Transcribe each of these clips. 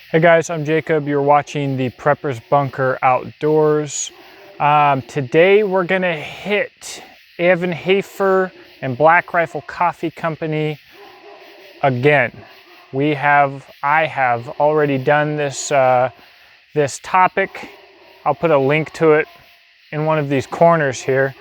Hey guys, I'm Jacob. You're watching the Prepper's Bunker Outdoors. Today we're gonna hit Evan Hafer and Black Rifle Coffee Company again. I have already done this this topic. I'll put a link to it in one of these corners here.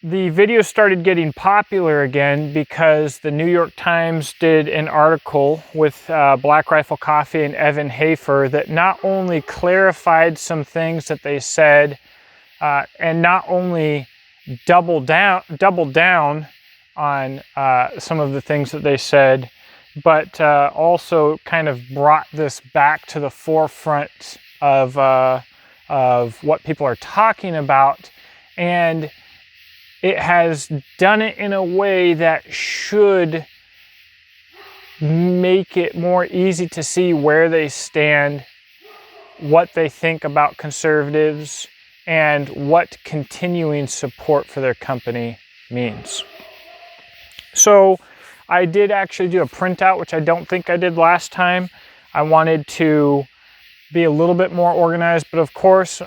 The video started getting popular again because the New York Times did an article with Black Rifle Coffee and Evan Hafer that not only clarified some things that they said and not only doubled down on some of the things that they said, but also kind of brought this back to the forefront of what people are talking about. And it has done it in a way that should make it more easy to see where they stand, what they think about conservatives, and what continuing support for their company means. So I did actually do a printout, which I don't think I did last time. I wanted to be a little bit more organized, but of course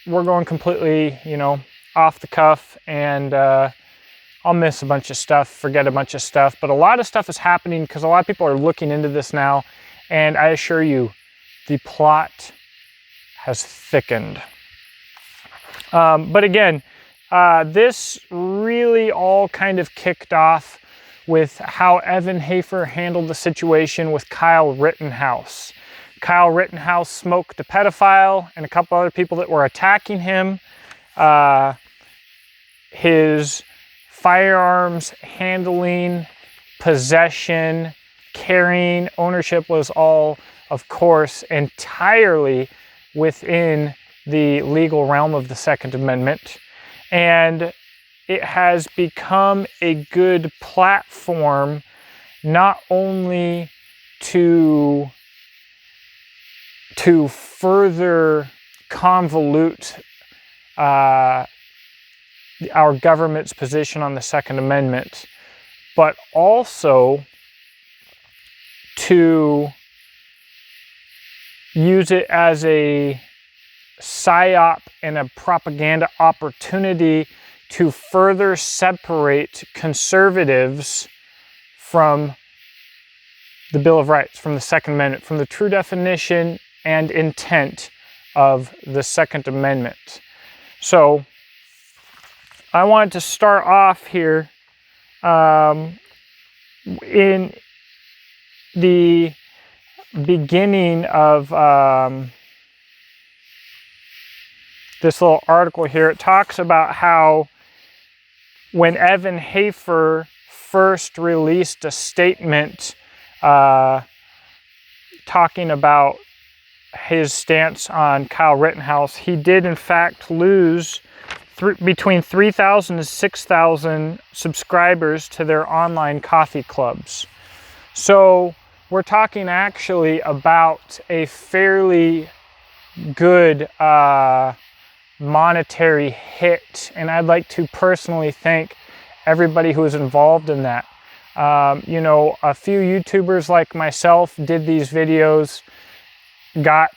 we're going completely, off the cuff, and I'll miss a bunch of stuff, forget a bunch of stuff, but a lot of stuff is happening because a lot of people are looking into this now, and I assure you, the plot has thickened. But again, this really all kind of kicked off with how Evan Hafer handled the situation with Kyle Rittenhouse. Kyle Rittenhouse smoked a pedophile and a couple other people that were attacking him. His firearms handling, possession, carrying, ownership was all, of course, entirely within the legal realm of the Second Amendment. And it has become a good platform not only to further convolute our government's position on the Second Amendment, but also to use it as a psyop and a propaganda opportunity to further separate conservatives from the Bill of Rights, from the Second Amendment, from the true definition and intent of the Second Amendment. So I wanted to start off here in the beginning of this little article here. It talks about how when Evan Hafer first released a statement talking about his stance on Kyle Rittenhouse, he did in fact lose between 3,000 and 6,000 subscribers to their online coffee clubs. So we're talking actually about a fairly good monetary hit, and I'd like to personally thank everybody who was involved in that. A few YouTubers like myself did these videos, got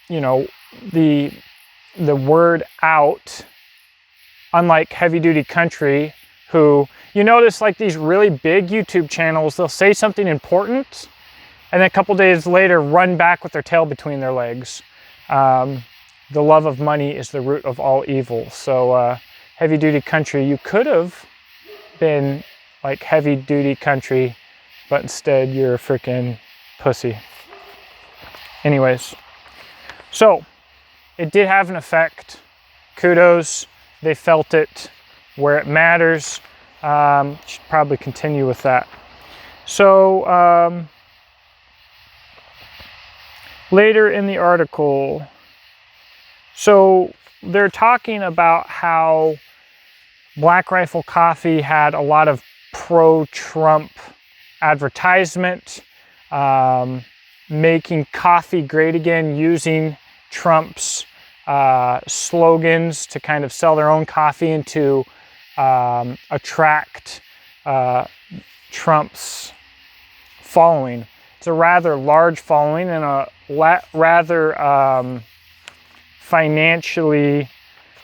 the word out, unlike Heavy Duty Country, who, you notice, like these really big YouTube channels, they'll say something important and then a couple days later run back with their tail between their legs. The love of money is the root of all evil. So Heavy Duty Country, you could have been like Heavy Duty Country, but instead you're a freaking pussy. Anyways, so it did have an effect. Kudos, they felt it where it matters. Should probably continue with that. So later in the article, so they're talking about how Black Rifle Coffee had a lot of pro-Trump advertisement, making coffee great again, using Trump's slogans to kind of sell their own coffee and to attract Trump's following. It's a rather large following and a rather financially,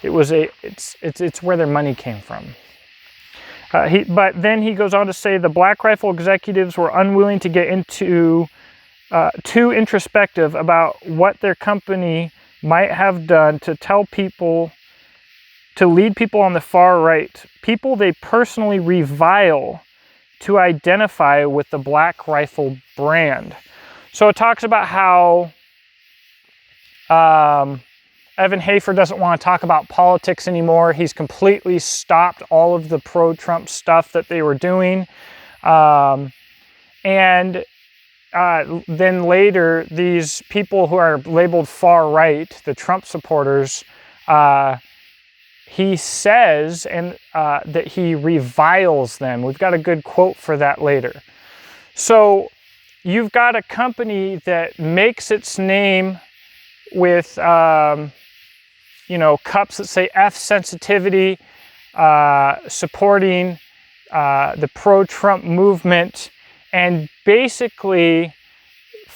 it's where their money came from. But then he goes on to say the Black Rifle executives were unwilling to get into too introspective about what their company might have done to lead people on the far right, people they personally revile, to identify with the Black Rifle brand. So it talks about how Evan Hafer doesn't want to talk about politics anymore. He's completely stopped all of the pro-Trump stuff that they were doing. Then later, these people who are labeled far right, the Trump supporters, he says that he reviles them. We've got a good quote for that later. So you've got a company that makes its name with cups that say F sensitivity, supporting the pro-Trump movement, and basically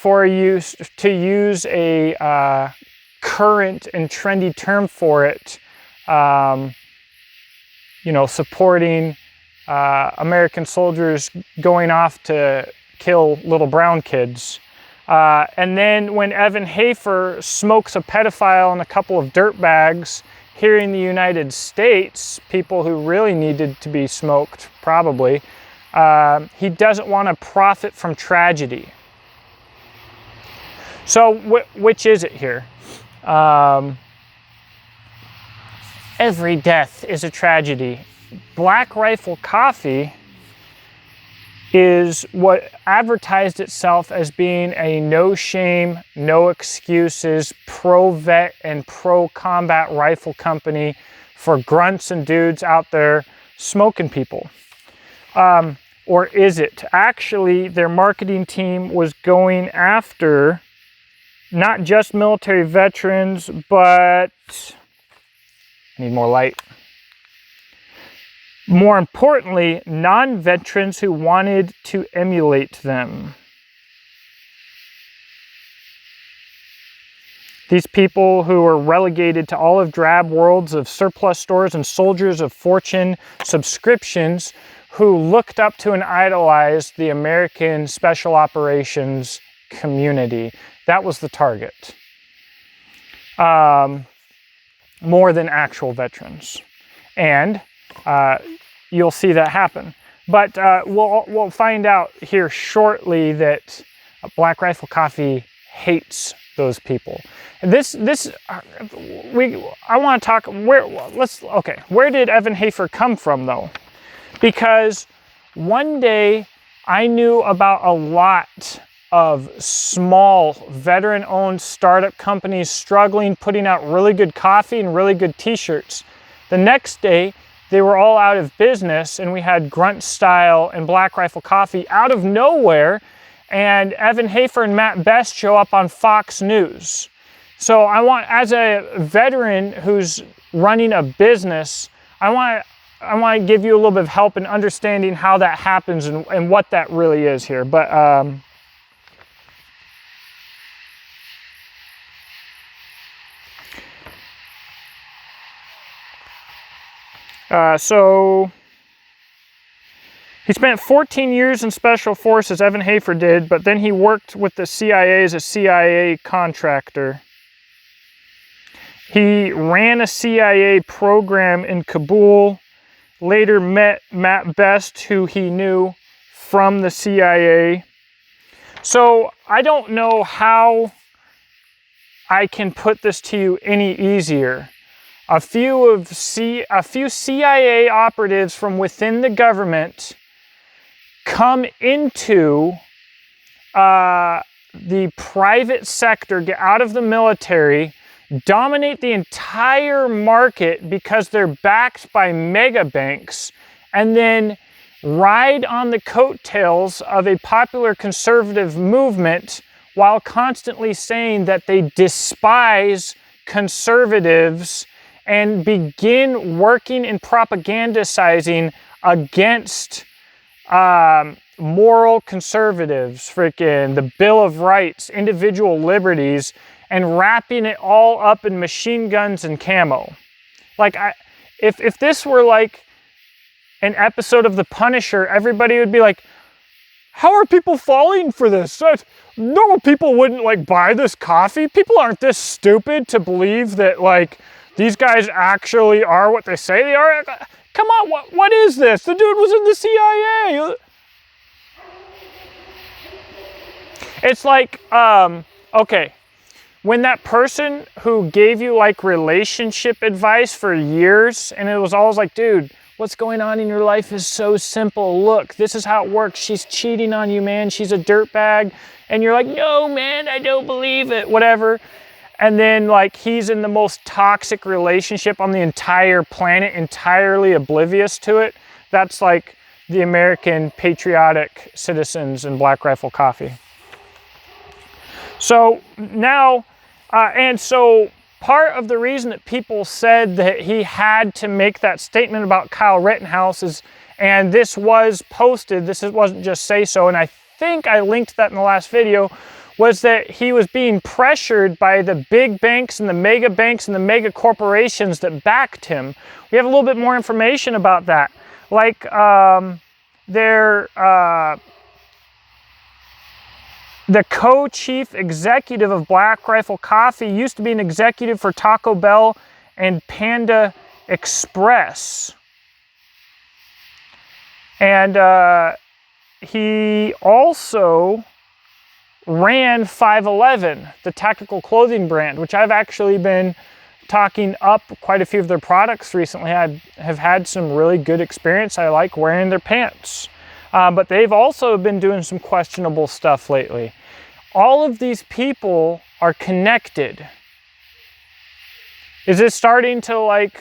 to use a current and trendy term for it, supporting American soldiers going off to kill little brown kids. And then when Evan Hafer smokes a pedophile and a couple of dirtbags here in the United States, people who really needed to be smoked, probably, he doesn't want to profit from tragedy. So which is it here? Every death is a tragedy. Black Rifle Coffee is what advertised itself as being a no shame, no excuses, pro-vet and pro-combat rifle company for grunts and dudes out there smoking people. Or is it? Actually, their marketing team was going after not just military veterans, but I need more light. More importantly, non-veterans who wanted to emulate them. These people who were relegated to olive drab worlds of surplus stores and soldiers of fortune subscriptions, who looked up to and idolized the American Special Operations community. That was the target. More than actual veterans. And you'll see that happen. But we'll find out here shortly that Black Rifle Coffee hates those people. And I want to talk where did Evan Hafer come from though? Because one day I knew about a lot of small veteran-owned startup companies struggling, putting out really good coffee and really good t-shirts. The next day, they were all out of business, and we had Grunt Style and Black Rifle Coffee out of nowhere, and Evan Hafer and Matt Best show up on Fox News. So I want, as a veteran who's running a business, I want to give you a little bit of help in understanding how that happens and what that really is here. But so he spent 14 years in Special Forces, Evan Hafer did, but then he worked with the CIA as a CIA contractor. He ran a CIA program in Kabul, later met Matt Best, who he knew from the CIA. So I don't know how I can put this to you any easier. A few CIA operatives from within the government come into the private sector, get out of the military, dominate the entire market because they're backed by mega banks, and then ride on the coattails of a popular conservative movement while constantly saying that they despise conservatives and begin working and propagandizing against moral conservatives, freaking the Bill of Rights, individual liberties, and wrapping it all up in machine guns and camo. Like, if this were like an episode of The Punisher, everybody would be like, how are people falling for this? Normal people wouldn't like buy this coffee. People aren't this stupid to believe that like these guys actually are what they say they are. Come on, what is this? The dude was in the CIA. It's like, okay, when that person who gave you like relationship advice for years, and it was always like, dude, what's going on in your life is so simple. Look, this is how it works. She's cheating on you, man. She's a dirtbag. And you're like, no, man, I don't believe it, whatever. And then like he's in the most toxic relationship on the entire planet, entirely oblivious to it. That's like the American patriotic citizens in Black Rifle Coffee. So now, and so part of the reason that people said that he had to make that statement about Kyle Rittenhouse is, and this was posted, wasn't just say so, and I think I linked that in the last video, was that he was being pressured by the big banks and the mega corporations that backed him. We have a little bit more information about that. Like the co-chief executive of Black Rifle Coffee used to be an executive for Taco Bell and Panda Express. And he also ran 511, the tactical clothing brand, which I've actually been talking up quite a few of their products recently. I have had some really good experience. I like wearing their pants. But they've also been doing some questionable stuff lately. All of these people are connected. Is this starting to like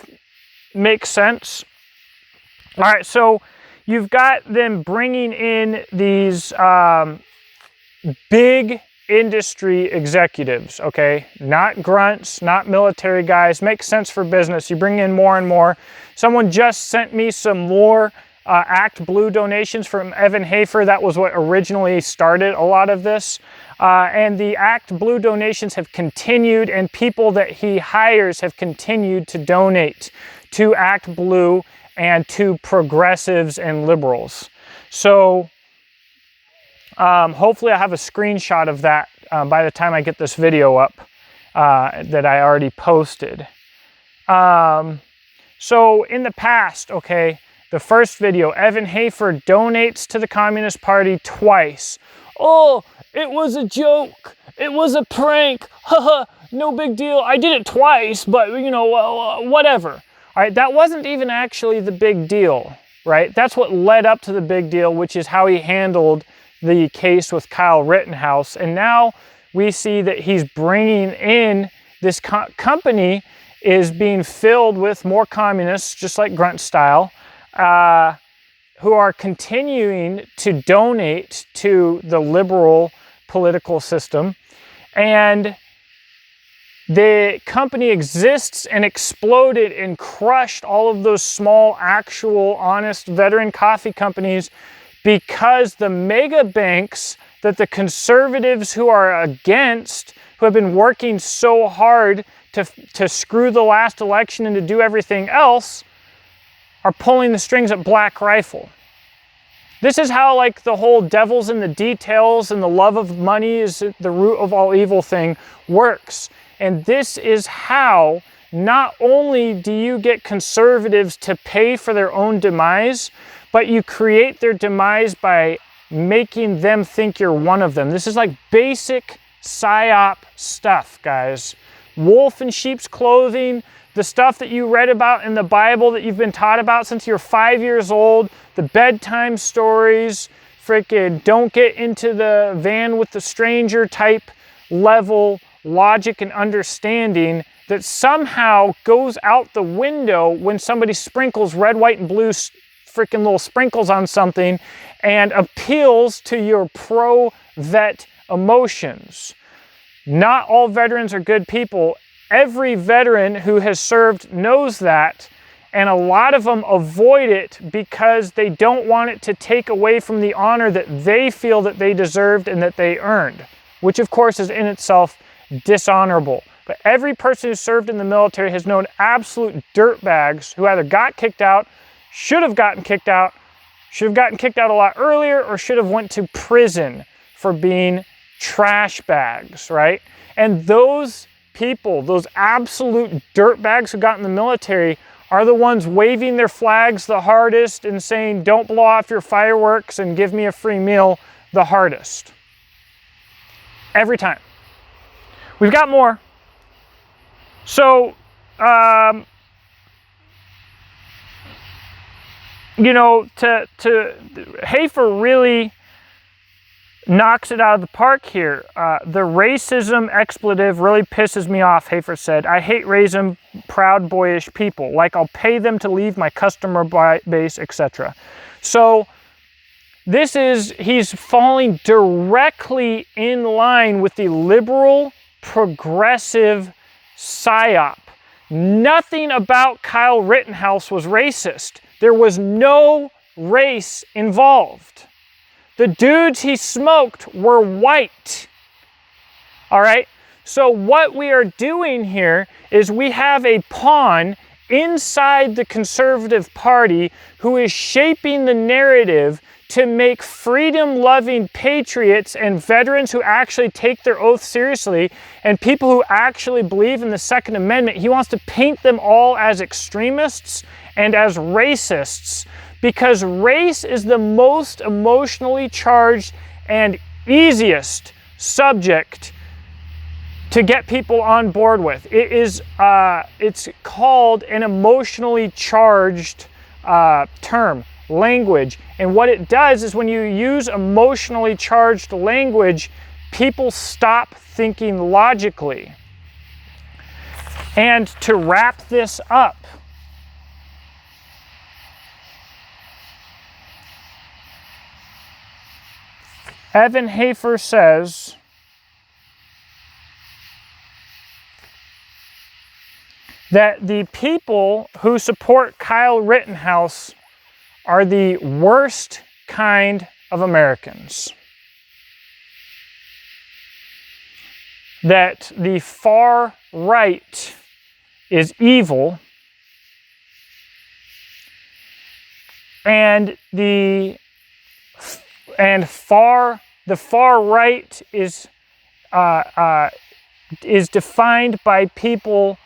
make sense? All right, so you've got them bringing in these big industry executives, okay? Not grunts, not military guys. Makes sense for business. You bring in more and more. Someone just sent me some more Act Blue donations from Evan Hafer. That was what originally started a lot of this. And the Act Blue donations have continued, and people that he hires have continued to donate to Act Blue and to progressives and liberals. So hopefully I have a screenshot of that by the time I get this video up that I already posted. So in the past, okay, the first video, Evan Hafer donates to the Communist Party twice. Oh, it was a joke. It was a prank. Haha, no big deal. I did it twice, but you know, whatever. All right, that wasn't even actually the big deal, right? That's what led up to the big deal, which is how he handled the case with Kyle Rittenhouse. And now we see that he's bringing in this company is being filled with more communists, just like Grunt style, who are continuing to donate to the liberal political system. And the company exists and exploded and crushed all of those small, actual, honest veteran coffee companies because the mega banks that the conservatives who are against, who have been working so hard to screw the last election and to do everything else, are pulling the strings at Black Rifle. This is how like the whole devil's in the details and the love of money is the root of all evil thing works. And this is how not only do you get conservatives to pay for their own demise, but you create their demise by making them think you're one of them. This is like basic psyop stuff, guys. Wolf in sheep's clothing, the stuff that you read about in the Bible that you've been taught about since you're 5 years old, the bedtime stories, freaking don't get into the van with the stranger type level logic and understanding that somehow goes out the window when somebody sprinkles red, white, and blue freaking little sprinkles on something and appeals to your pro-vet emotions. Not all veterans are good people. Every veteran who has served knows that, And a lot of them avoid it because they don't want it to take away from the honor that they feel that they deserved and that they earned, which of course is in itself dishonorable. But every person who served in the military has known absolute dirtbags who either got kicked out, should have gotten kicked out a lot earlier, or should have went to prison for being trash bags, right? And those people, those absolute dirtbags who got in the military, are the ones waving their flags the hardest and saying, don't blow off your fireworks and give me a free meal the hardest. Every time. We've got more. So, you know, Hafer really knocks it out of the park here. The racism expletive really pisses me off, Hafer said. I hate racism, proud, boyish people. Like, I'll pay them to leave my customer base, etc. So, he's falling directly in line with the liberal, progressive PSYOP. Nothing about Kyle Rittenhouse was racist. There was no race involved. The dudes he smoked were white. All right? So what we are doing here is we have a pawn inside the Conservative Party who is shaping the narrative to make freedom-loving patriots and veterans who actually take their oath seriously and people who actually believe in the Second Amendment, he wants to paint them all as extremists and as racists, because race is the most emotionally charged and easiest subject to get people on board with. It is, it's called an emotionally charged term. Language. And what it does is when you use emotionally charged language, people stop thinking logically. And to wrap this up, Evan Hafer says that the people who support Kyle Rittenhouse are the worst kind of Americans. That the far right is evil, and the far right is defined by people.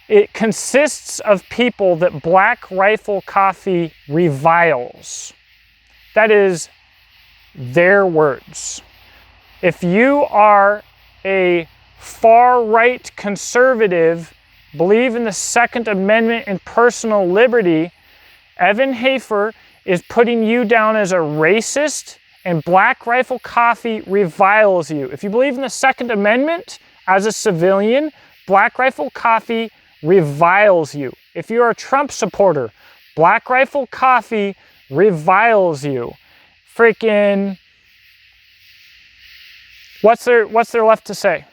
It consists of people that Black Rifle Coffee reviles. That is their words. If you are a far-right conservative, believe in the Second Amendment and personal liberty, Evan Hafer is putting you down as a racist, and Black Rifle Coffee reviles you. If you believe in the Second Amendment as a civilian, Black Rifle Coffee reviles you. If you're a Trump supporter, Black Rifle Coffee reviles you. Freaking, what's there left to say?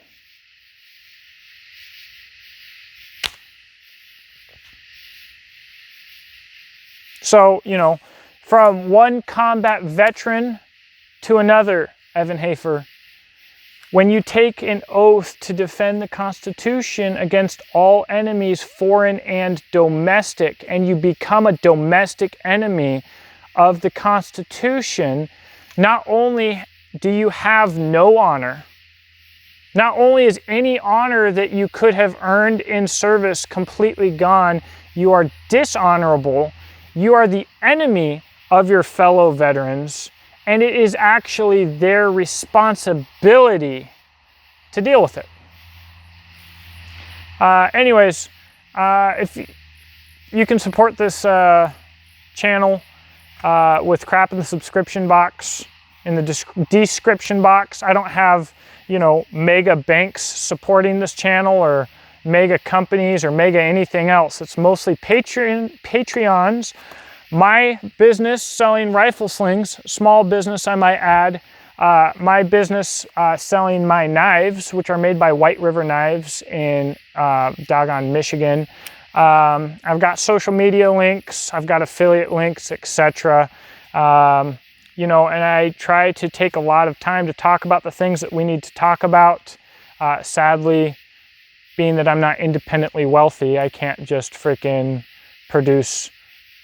So, you know, from one combat veteran to another, Evan Hafer, when you take an oath to defend the Constitution against all enemies, foreign and domestic, and you become a domestic enemy of the Constitution, not only do you have no honor, not only is any honor that you could have earned in service completely gone, you are dishonorable, you are the enemy of your fellow veterans, and it is actually their responsibility to deal with it. Anyways, if you can support this channel with crap in the subscription box, in the description box. I don't have, you know, mega banks supporting this channel or mega companies or mega anything else. It's mostly Patreons. My business selling rifle slings, small business I might add. My business selling my knives, which are made by White River Knives in doggone Michigan. I've got social media links, I've got affiliate links, etc. You know, and I try to take a lot of time to talk about the things that we need to talk about. Sadly, being that I'm not independently wealthy, I can't just freaking produce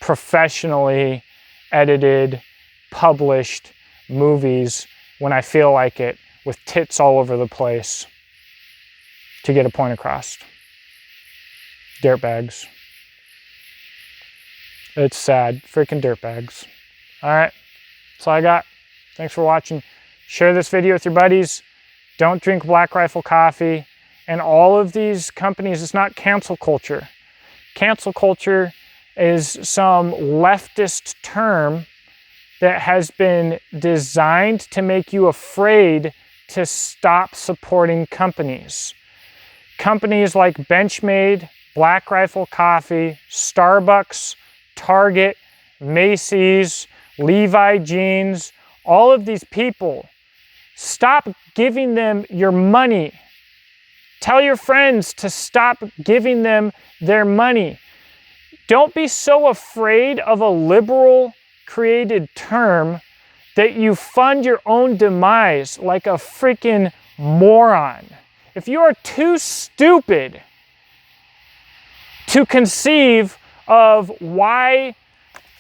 professionally edited, published movies when I feel like it, with tits all over the place to get a point across. Dirtbags. It's sad. Freaking dirtbags. All right. That's all I got. Thanks for watching. Share this video with your buddies. Don't drink Black Rifle Coffee. And all of these companies, it's not cancel culture. Cancel culture is some leftist term that has been designed to make you afraid to stop supporting companies. Companies like Benchmade, Black Rifle Coffee, Starbucks, Target, Macy's, Levi Jeans, all of these people, stop giving them your money. Tell your friends to stop giving them their money. Don't be so afraid of a liberal created term that you fund your own demise like a freaking moron. If you are too stupid to conceive of why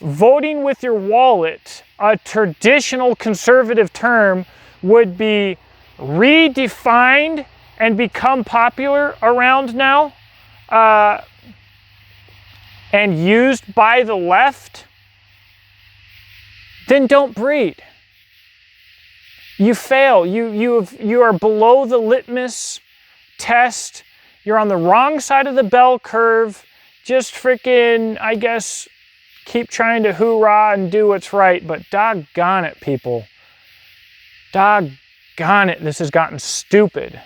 voting with your wallet, a traditional conservative term, would be redefined and become popular around now, and used by the left, then don't breed. You fail. You are below the litmus test. You're on the wrong side of the bell curve. Just freaking, I guess, keep trying to hoorah and do what's right. But doggone it, people. Doggone it, this has gotten stupid.